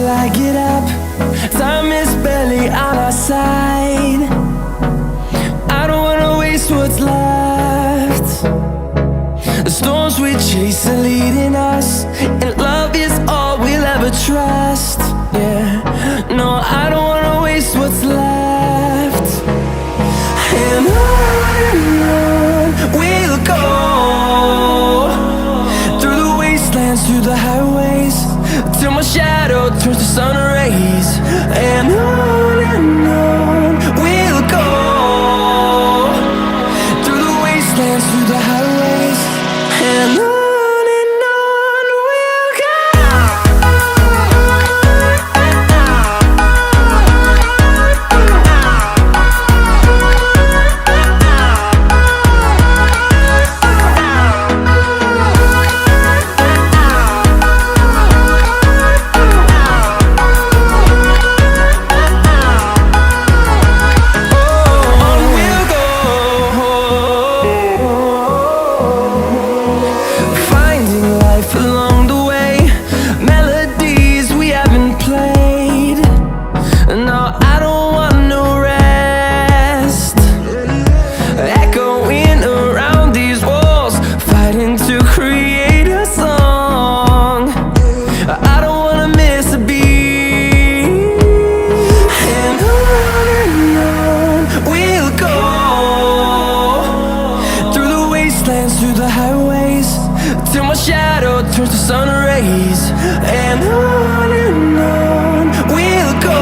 till I get up. Time is barely on our side. I don't wanna waste what's left. The storms we chase are leading us, and love is all we'll ever trust. Yeah, no, I don't wanna waste what's left. And on we'll go, through the wastelands, through the highways, till my shadow turns to sun rays. And on we'll go, through the wastelands, through the highways, and on we'll go. Through the highways, till my shadow turns to sun rays. And on we'll go,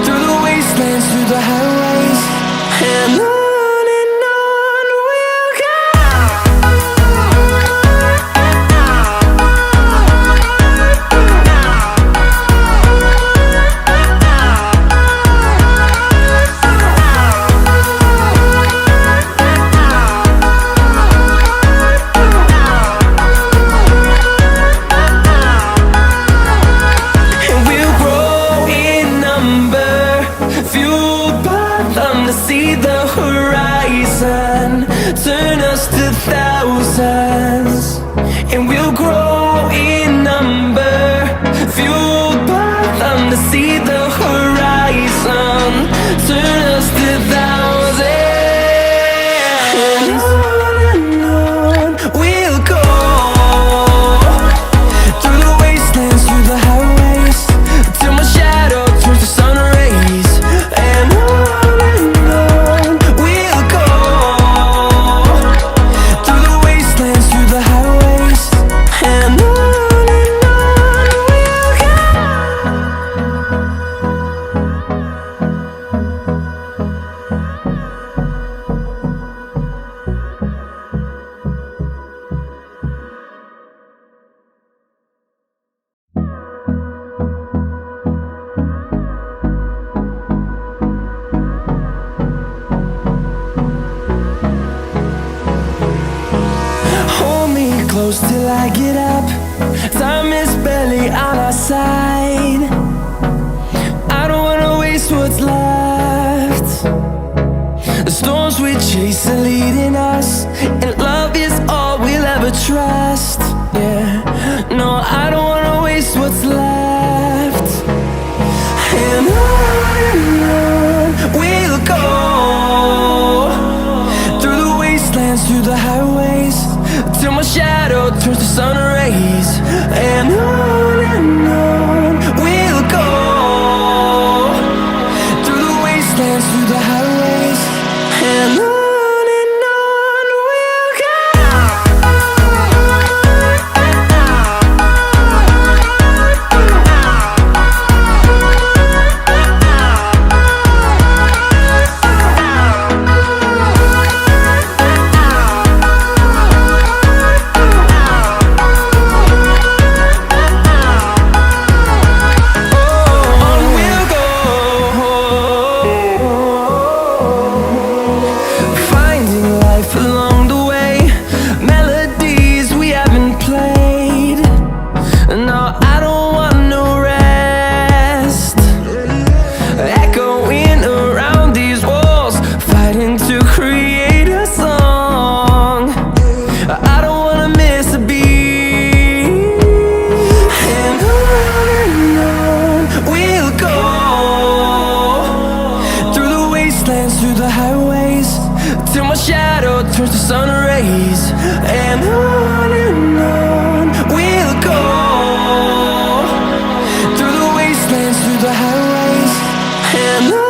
through the wastelands, through the highways, and on we'll go. See the horizon turn us to thousands, and we'll grow in number, fueled by them to see the horizon turn us to thousands. And on we'll go, through the wastelands, through the highways, till my shadow turns to sun rays. And close till I get up. Time is barely on our side. I don't wanna waste what's left. The storms we chase are leading us, and love is all we'll ever trust. Yeah, no, I don't wanna waste what's left. And on we'll go, through the wastelands, through the highways, till my shadow turns to sun rays. And on we'll go, through the wastelands, through the highways, and on we'll go. turns to sun rays, and on we'll go, through the wastelands, through the highways, and on.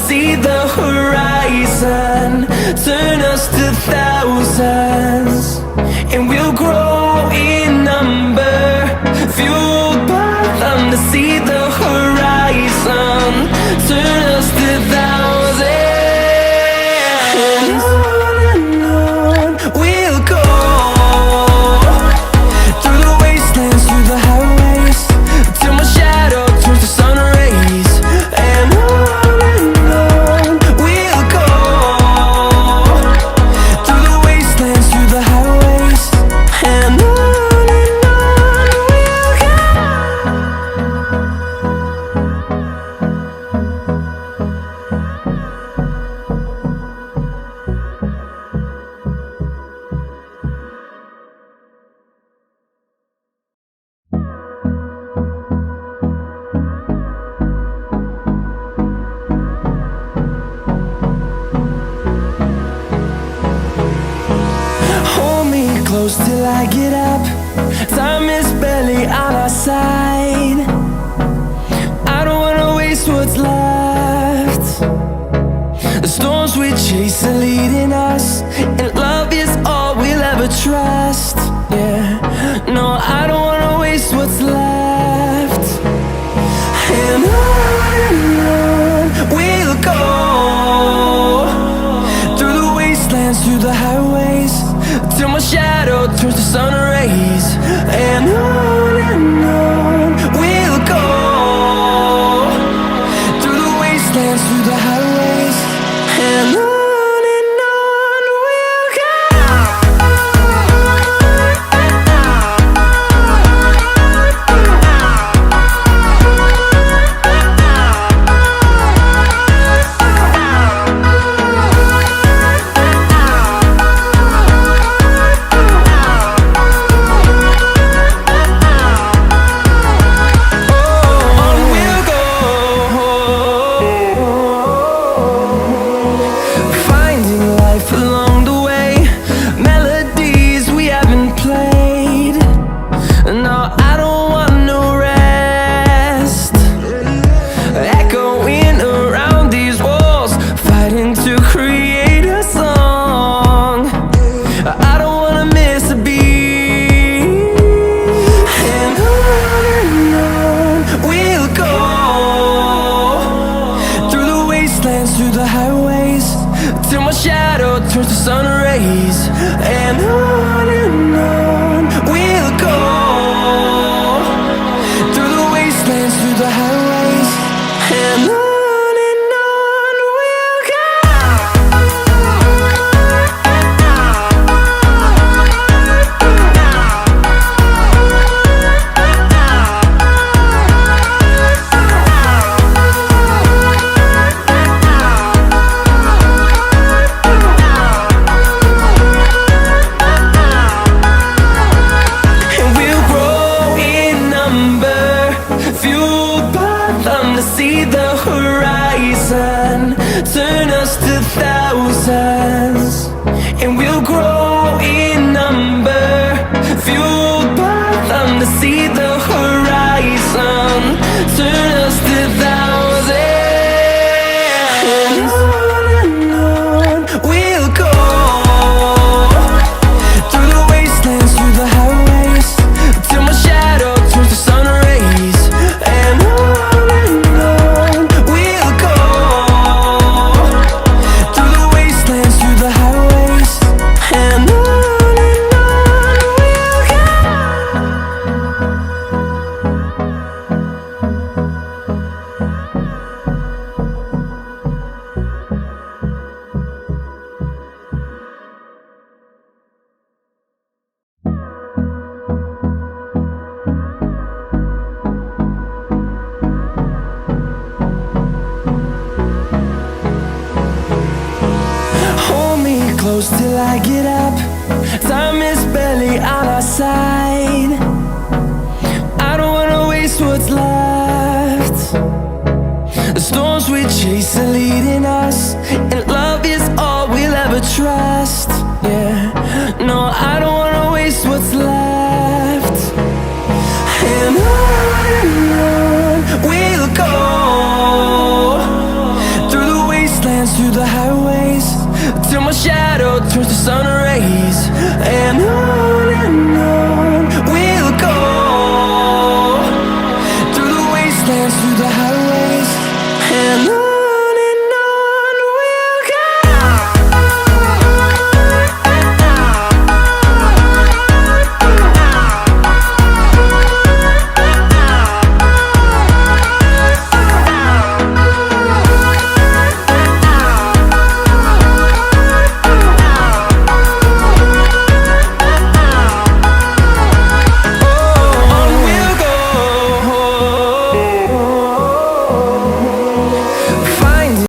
See the horizon, turn us to thousands, and we'll grow in number, fueled by them to see the horizon, turn us to thousands, and on we'll go, through the wastelands, through the highways, till my shadow turns to sun rays, and on. Close till I get up, time is barely on our side. I don't wanna waste what's left. The storms we chase are leading us, and love is all we'll ever trust. Yeah, no, I don't wanna waste what's left. And on we'll go, through the wastelands, through the highways, till my shadow turns to sun rays, and on we'll go, through the wastelands, through the highways, and on we'll go. Through the highways, till my shadow turns to sun rays, and on we'll go, through the wastelands, through the highways, and on we'll go. See the horizon, turn us to thousands, and we'll grow in number, fueled by them to see the horizon, turn us to thousands, and on we'll go, through the wastelands, through the highways, till my shadow turns to sun rays, and on. close till I get up. Time is barely on our side. I don't wanna waste what's left. The storms we chase are leading us, and love is all we'll ever trust. Yeah, no, I don't wanna waste what's left. And on we'll go, through the wastelands, through the highways, till my shadow turns to sun rays. And on